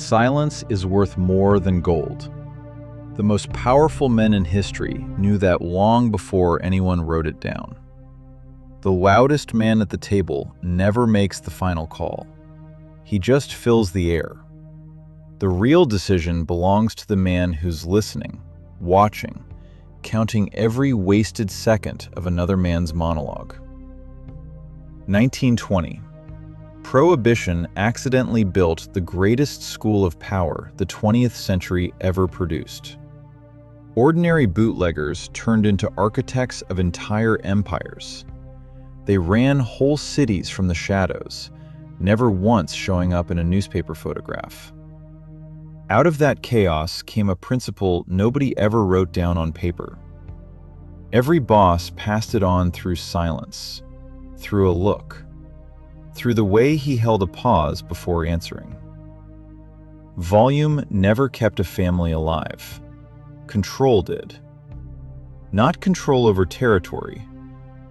Silence is worth more than gold. The most powerful men in history knew that long before anyone wrote it down. The loudest man at the table never makes the final call. He just fills the air. The real decision belongs to the man who's listening, watching, counting every wasted second of another man's monologue. 1920. Prohibition accidentally built the greatest school of power the 20th century ever produced. Ordinary bootleggers turned into architects of entire empires. They ran whole cities from the shadows, never once showing up in a newspaper photograph. Out of that chaos came a principle nobody ever wrote down on paper. Every boss passed it on through silence, through a look, through the way he held a pause before answering. Volume never kept a family alive. Control did. Not control over territory,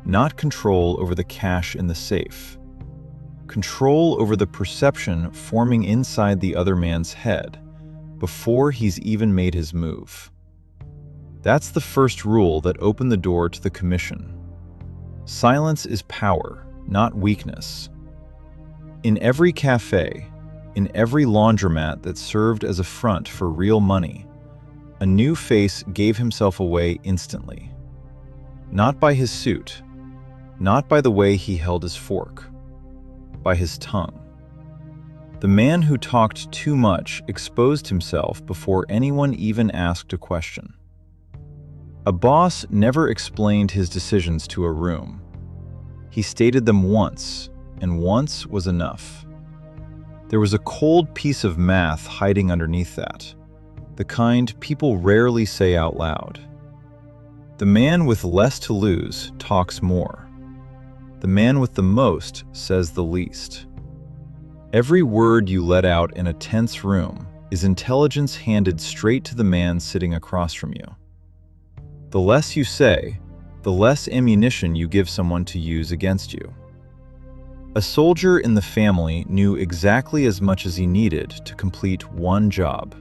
not control over the cash in the safe. Control over the perception forming inside the other man's head before he's even made his move. That's the first rule that opened the door to the commission. Silence is power, not weakness. In every cafe, in every laundromat that served as a front for real money, a new face gave himself away instantly. Not by his suit, not by the way he held his fork, by his tongue. The man who talked too much exposed himself before anyone even asked a question. A boss never explained his decisions to a room. He stated them once, and once was enough. There was a cold piece of math hiding underneath that, the kind people rarely say out loud. The man with less to lose talks more. The man with the most says the least. Every word you let out in a tense room is intelligence handed straight to the man sitting across from you. The less you say, the less ammunition you give someone to use against you. A soldier in the family knew exactly as much as he needed to complete one job.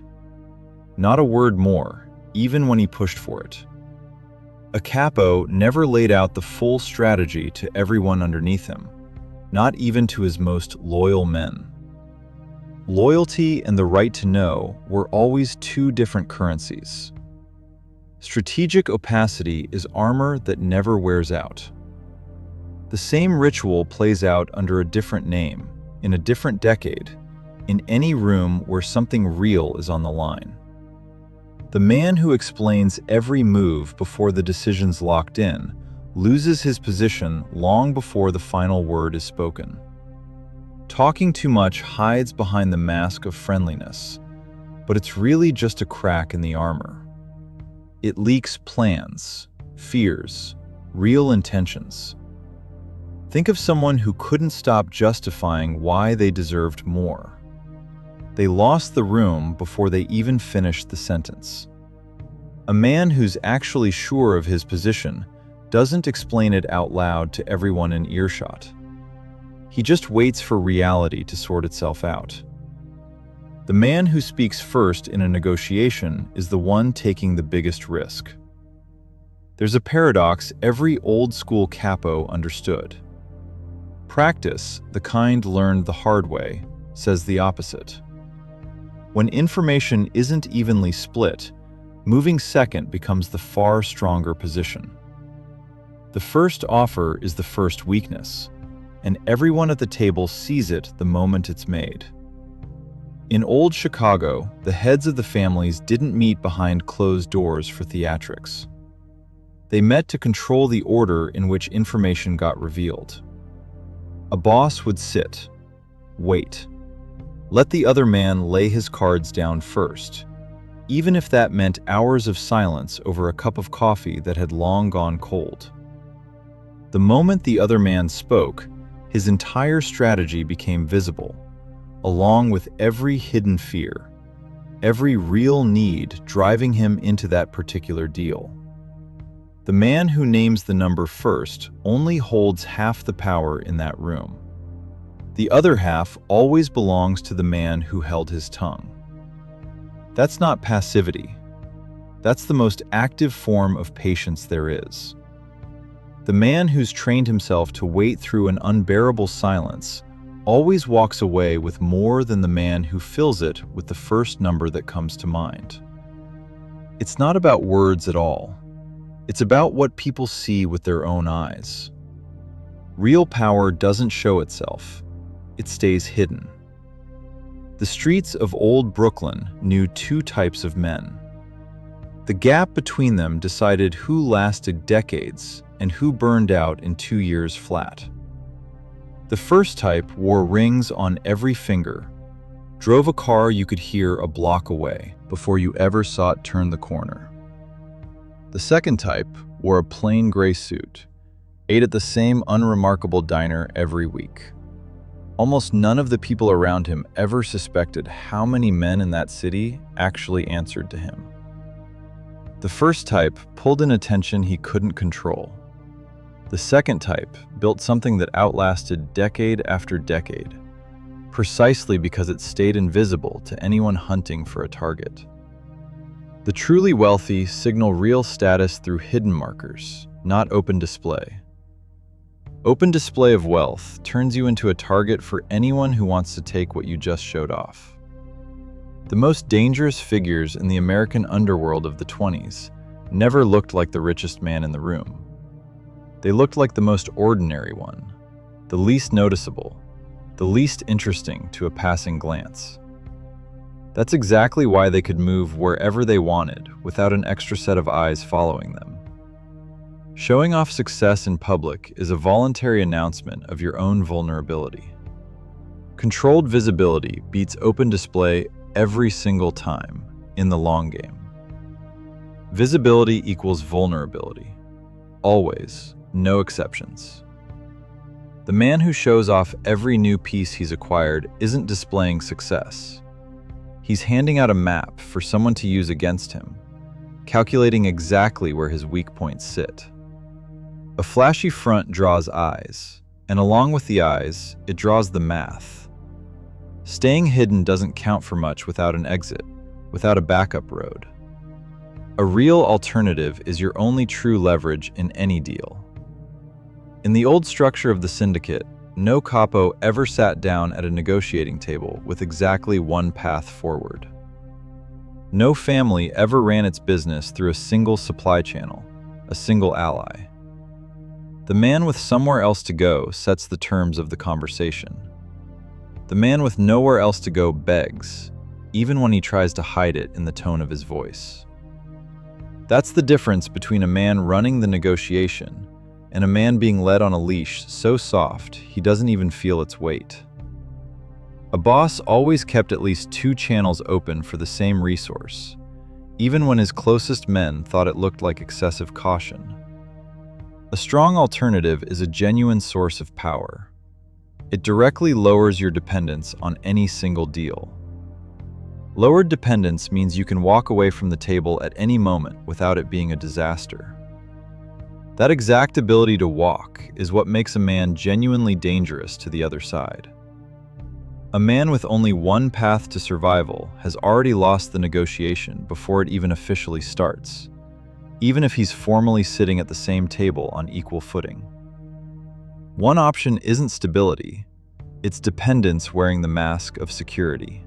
Not a word more, even when he pushed for it. A capo never laid out the full strategy to everyone underneath him, not even to his most loyal men. Loyalty and the right to know were always two different currencies. Strategic opacity is armor that never wears out. The same ritual plays out under a different name, in a different decade, in any room where something real is on the line. The man who explains every move before the decision's locked in loses his position long before the final word is spoken. Talking too much hides behind the mask of friendliness, but it's really just a crack in the armor. It leaks plans, fears, real intentions. Think of someone who couldn't stop justifying why they deserved more. They lost the room before they even finished the sentence. A man who's actually sure of his position doesn't explain it out loud to everyone in earshot. He just waits for reality to sort itself out. The man who speaks first in a negotiation is the one taking the biggest risk. There's a paradox every old-school capo understood. Practice, the kind learned the hard way, says the opposite. When information isn't evenly split, moving second becomes the far stronger position. The first offer is the first weakness, and everyone at the table sees it the moment it's made. In old Chicago, the heads of the families didn't meet behind closed doors for theatrics. They met to control the order in which information got revealed. A boss would sit, wait, let the other man lay his cards down first, even if that meant hours of silence over a cup of coffee that had long gone cold. The moment the other man spoke, his entire strategy became visible, along with every hidden fear, every real need driving him into that particular deal. The man who names the number first only holds half the power in that room. The other half always belongs to the man who held his tongue. That's not passivity. That's the most active form of patience there is. The man who's trained himself to wait through an unbearable silence always walks away with more than the man who fills it with the first number that comes to mind. It's not about words at all. It's about what people see with their own eyes. Real power doesn't show itself. It stays hidden. The streets of old Brooklyn knew two types of men. The gap between them decided who lasted decades and who burned out in 2 years flat. The first type wore rings on every finger, drove a car you could hear a block away before you ever saw it turn the corner. The second type wore a plain gray suit, ate at the same unremarkable diner every week. Almost none of the people around him ever suspected how many men in that city actually answered to him. The first type pulled in attention he couldn't control. The second type built something that outlasted decade after decade, precisely because it stayed invisible to anyone hunting for a target. The truly wealthy signal real status through hidden markers, not open display. Open display of wealth turns you into a target for anyone who wants to take what you just showed off. The most dangerous figures in the American underworld of the 20s never looked like the richest man in the room. They looked like the most ordinary one, the least noticeable, the least interesting to a passing glance. That's exactly why they could move wherever they wanted without an extra set of eyes following them. Showing off success in public is a voluntary announcement of your own vulnerability. Controlled visibility beats open display every single time in the long game. Visibility equals vulnerability. Always, no exceptions. The man who shows off every new piece he's acquired isn't displaying success. He's handing out a map for someone to use against him, calculating exactly where his weak points sit. A flashy front draws eyes, and along with the eyes, it draws the math. Staying hidden doesn't count for much without an exit, without a backup road. A real alternative is your only true leverage in any deal. In the old structure of the syndicate, no capo ever sat down at a negotiating table with exactly one path forward. No family ever ran its business through a single supply channel, a single ally. The man with somewhere else to go sets the terms of the conversation. The man with nowhere else to go begs, even when he tries to hide it in the tone of his voice. That's the difference between a man running the negotiation and a man being led on a leash so soft he doesn't even feel its weight. A boss always kept at least 2 channels open for the same resource, even when his closest men thought it looked like excessive caution. A strong alternative is a genuine source of power. It directly lowers your dependence on any single deal. Lowered dependence means you can walk away from the table at any moment without it being a disaster. That exact ability to walk is what makes a man genuinely dangerous to the other side. A man with only one path to survival has already lost the negotiation before it even officially starts, even if he's formally sitting at the same table on equal footing. One option isn't stability, it's dependence wearing the mask of security.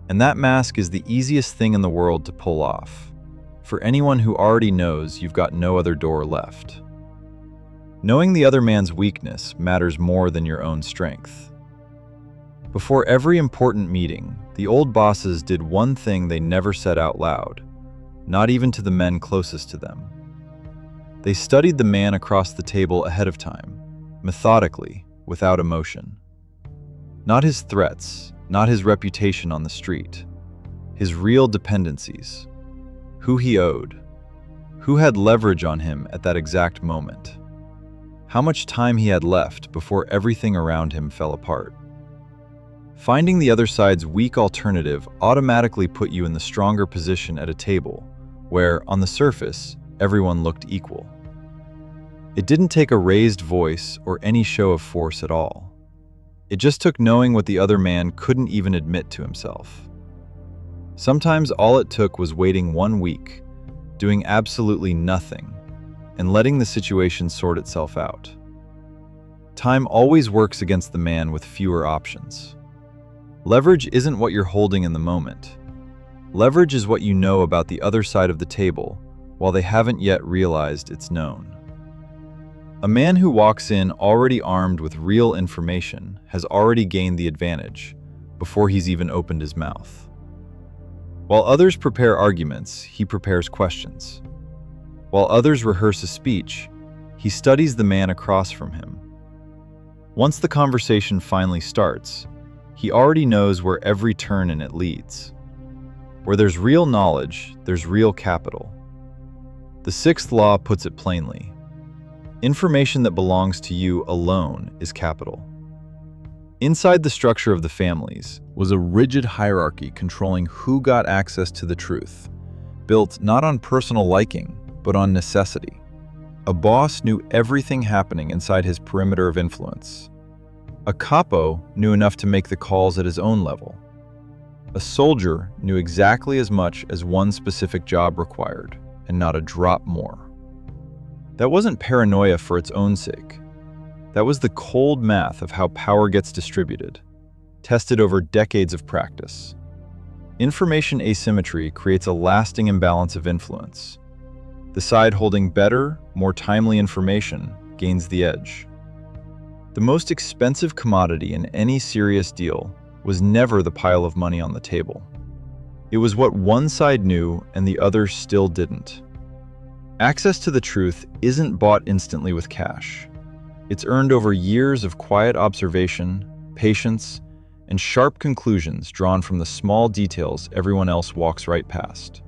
And that mask is the easiest thing in the world to pull off, for anyone who already knows you've got no other door left. Knowing the other man's weakness matters more than your own strength. Before every important meeting, the old bosses did one thing they never said out loud, not even to the men closest to them. They studied the man across the table ahead of time, methodically, without emotion. Not his threats, not his reputation on the street, his real dependencies, who he owed, who had leverage on him at that exact moment, how much time he had left before everything around him fell apart. Finding the other side's weak alternative automatically put you in the stronger position at a table where, on the surface, everyone looked equal. It didn't take a raised voice or any show of force at all. It just took knowing what the other man couldn't even admit to himself. Sometimes all it took was waiting 1 week, doing absolutely nothing, and letting the situation sort itself out. Time always works against the man with fewer options. Leverage isn't what you're holding in the moment. Leverage is what you know about the other side of the table, while they haven't yet realized it's known. A man who walks in already armed with real information has already gained the advantage before he's even opened his mouth. While others prepare arguments, he prepares questions. While others rehearse a speech, he studies the man across from him. Once the conversation finally starts, he already knows where every turn in it leads. Where there's real knowledge, there's real capital. The sixth law puts it plainly. Information that belongs to you alone is capital. Inside the structure of the families was a rigid hierarchy controlling who got access to the truth, built not on personal liking, but on necessity. A boss knew everything happening inside his perimeter of influence. A capo knew enough to make the calls at his own level. A soldier knew exactly as much as one specific job required, and not a drop more. That wasn't paranoia for its own sake. That was the cold math of how power gets distributed, tested over decades of practice. Information asymmetry creates a lasting imbalance of influence. The side holding better, more timely information gains the edge. The most expensive commodity in any serious deal was never the pile of money on the table. It was what one side knew and the other still didn't. Access to the truth isn't bought instantly with cash. It's earned over years of quiet observation, patience, and sharp conclusions drawn from the small details everyone else walks right past.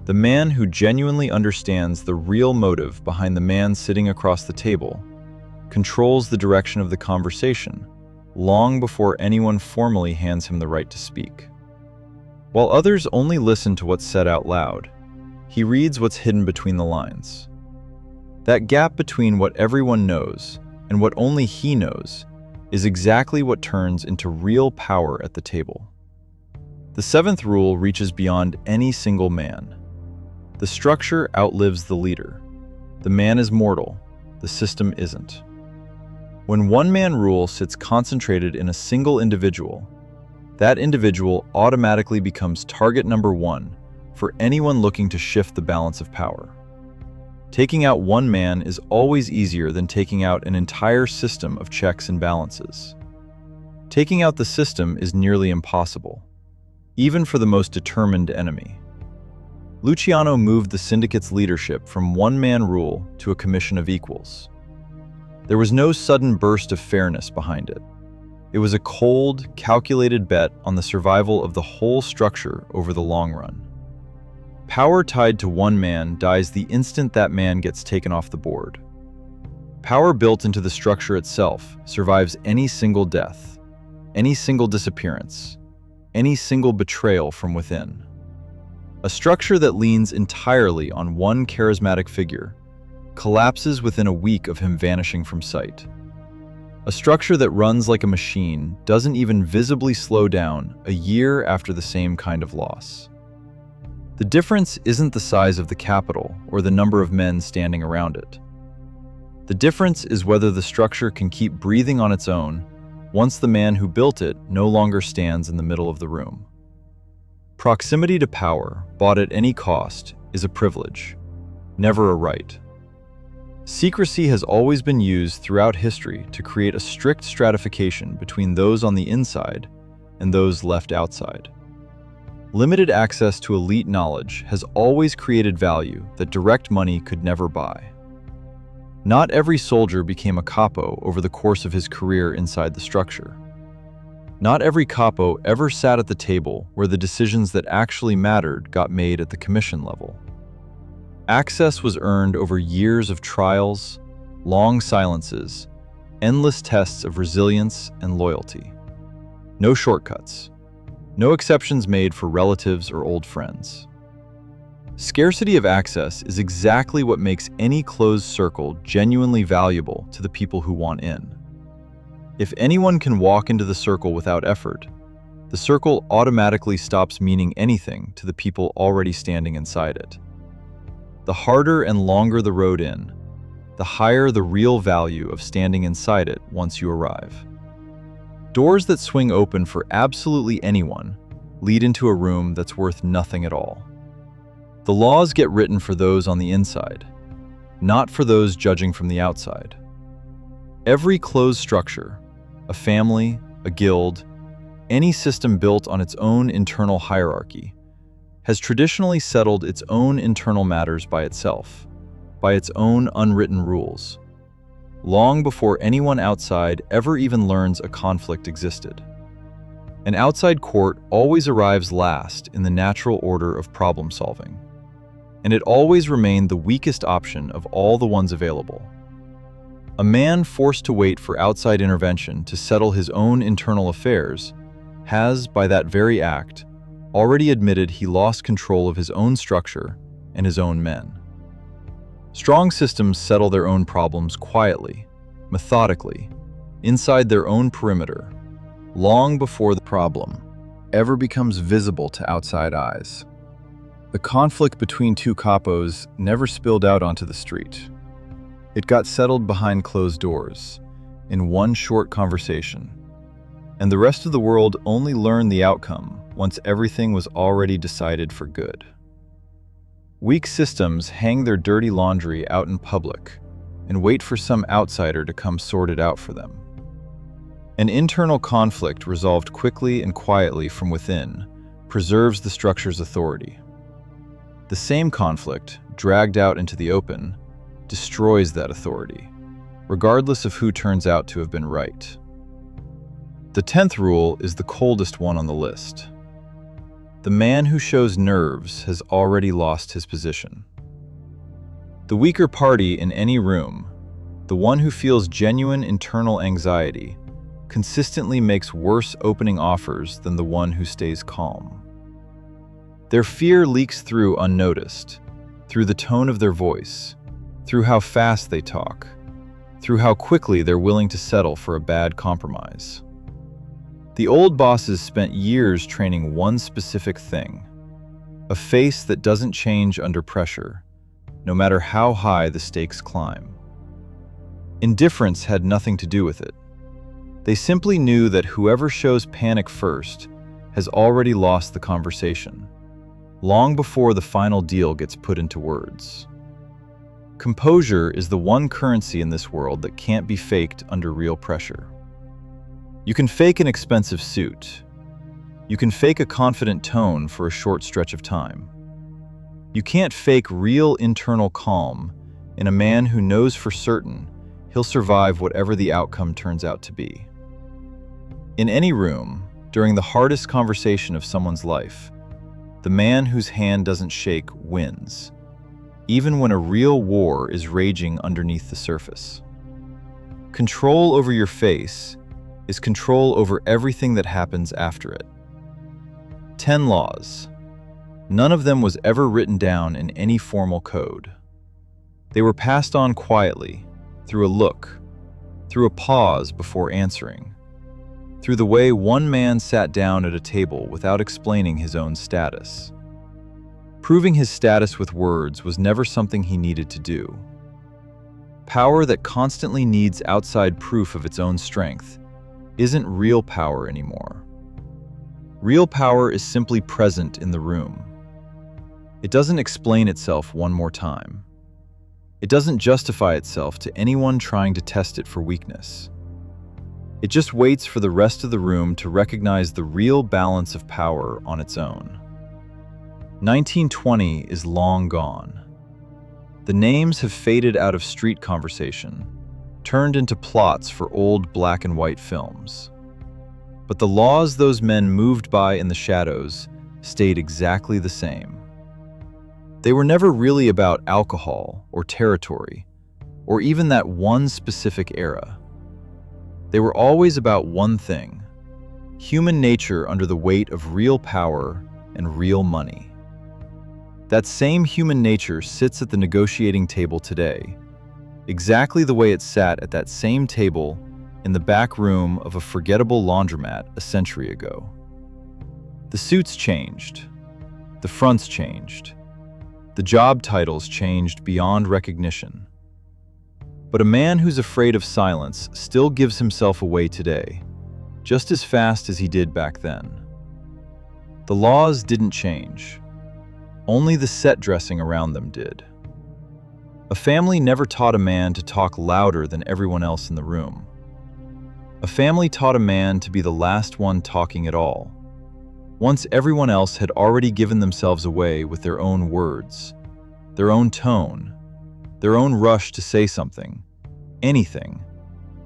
The man who genuinely understands the real motive behind the man sitting across the table controls the direction of the conversation long before anyone formally hands him the right to speak. While others only listen to what's said out loud, he reads what's hidden between the lines. That gap between what everyone knows and what only he knows is exactly what turns into real power at the table. The seventh rule reaches beyond any single man. The structure outlives the leader. The man is mortal, the system isn't. When one-man rule sits concentrated in a single individual, that individual automatically becomes target number one for anyone looking to shift the balance of power. Taking out one man is always easier than taking out an entire system of checks and balances. Taking out the system is nearly impossible, even for the most determined enemy. Luciano moved the syndicate's leadership from one-man rule to a commission of equals. There was no sudden burst of fairness behind it. It was a cold, calculated bet on the survival of the whole structure over the long run. Power tied to one man dies the instant that man gets taken off the board. Power built into the structure itself survives any single death, any single disappearance, any single betrayal from within. A structure that leans entirely on one charismatic figure collapses within a week of him vanishing from sight. A structure that runs like a machine doesn't even visibly slow down a year after the same kind of loss. The difference isn't the size of the capital or the number of men standing around it. The difference is whether the structure can keep breathing on its own once the man who built it no longer stands in the middle of the room. Proximity to power, bought at any cost, is a privilege, never a right. Secrecy has always been used throughout history to create a strict stratification between those on the inside and those left outside. Limited access to elite knowledge has always created value that direct money could never buy. Not every soldier became a capo over the course of his career inside the structure. Not every capo ever sat at the table where the decisions that actually mattered got made at the commission level. Access was earned over years of trials, long silences, endless tests of resilience and loyalty. No shortcuts. No exceptions made for relatives or old friends. Scarcity of access is exactly what makes any closed circle genuinely valuable to the people who want in. If anyone can walk into the circle without effort, the circle automatically stops meaning anything to the people already standing inside it. The harder and longer the road in, the higher the real value of standing inside it once you arrive. Doors that swing open for absolutely anyone lead into a room that's worth nothing at all. The laws get written for those on the inside, not for those judging from the outside. Every closed structure, a family, a guild, any system built on its own internal hierarchy, has traditionally settled its own internal matters by itself, by its own unwritten rules, long before anyone outside ever even learns a conflict existed. An outside court always arrives last in the natural order of problem solving, and it always remained the weakest option of all the ones available. A man forced to wait for outside intervention to settle his own internal affairs has, by that very act, already admitted he lost control of his own structure and his own men. Strong systems settle their own problems quietly, methodically, inside their own perimeter, long before the problem ever becomes visible to outside eyes. The conflict between two capos never spilled out onto the street. It got settled behind closed doors, in one short conversation, and the rest of the world only learned the outcome once everything was already decided for good. Weak systems hang their dirty laundry out in public and wait for some outsider to come sort it out for them. An internal conflict resolved quickly and quietly from within preserves the structure's authority. The same conflict, dragged out into the open, destroys that authority, regardless of who turns out to have been right. The 10th rule is the coldest one on the list. The man who shows nerves has already lost his position. The weaker party in any room, the one who feels genuine internal anxiety, consistently makes worse opening offers than the one who stays calm. Their fear leaks through unnoticed, through the tone of their voice, through how fast they talk, through how quickly they're willing to settle for a bad compromise. The old bosses spent years training one specific thing, a face that doesn't change under pressure, no matter how high the stakes climb. Indifference had nothing to do with it. They simply knew that whoever shows panic first has already lost the conversation, long before the final deal gets put into words. Composure is the one currency in this world that can't be faked under real pressure. You can fake an expensive suit. You can fake a confident tone for a short stretch of time. You can't fake real internal calm in a man who knows for certain he'll survive whatever the outcome turns out to be. In any room, during the hardest conversation of someone's life, the man whose hand doesn't shake wins, even when a real war is raging underneath the surface. Control over your face is control over everything that happens after it. 10 laws. None of them was ever written down in any formal code. They were passed on quietly, through a look, through a pause before answering, through the way one man sat down at a table without explaining his own status. Proving his status with words was never something he needed to do. Power that constantly needs outside proof of its own strength isn't real power anymore. Real power is simply present in the room. It doesn't explain itself one more time. It doesn't justify itself to anyone trying to test it for weakness. It just waits for the rest of the room to recognize the real balance of power on its own. 1920 is long gone. The names have faded out of street conversation, turned into plots for old black and white films. But the laws those men moved by in the shadows stayed exactly the same. They were never really about alcohol or territory, or even that one specific era. They were always about one thing: human nature under the weight of real power and real money. That same human nature sits at the negotiating table today, exactly the way it sat at that same table in the back room of a forgettable laundromat a century ago. The suits changed. The fronts changed. The job titles changed beyond recognition. But a man who's afraid of silence still gives himself away today, just as fast as he did back then. The laws didn't change. Only the set dressing around them did. A family never taught a man to talk louder than everyone else in the room. A family taught a man to be the last one talking at all, once everyone else had already given themselves away with their own words, their own tone, their own rush to say something, anything,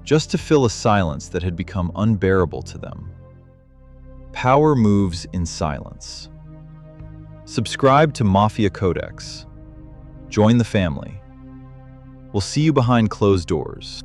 just to fill a silence that had become unbearable to them. Power moves in silence. Subscribe to Mafia Codex. Join the family. We'll see you behind closed doors.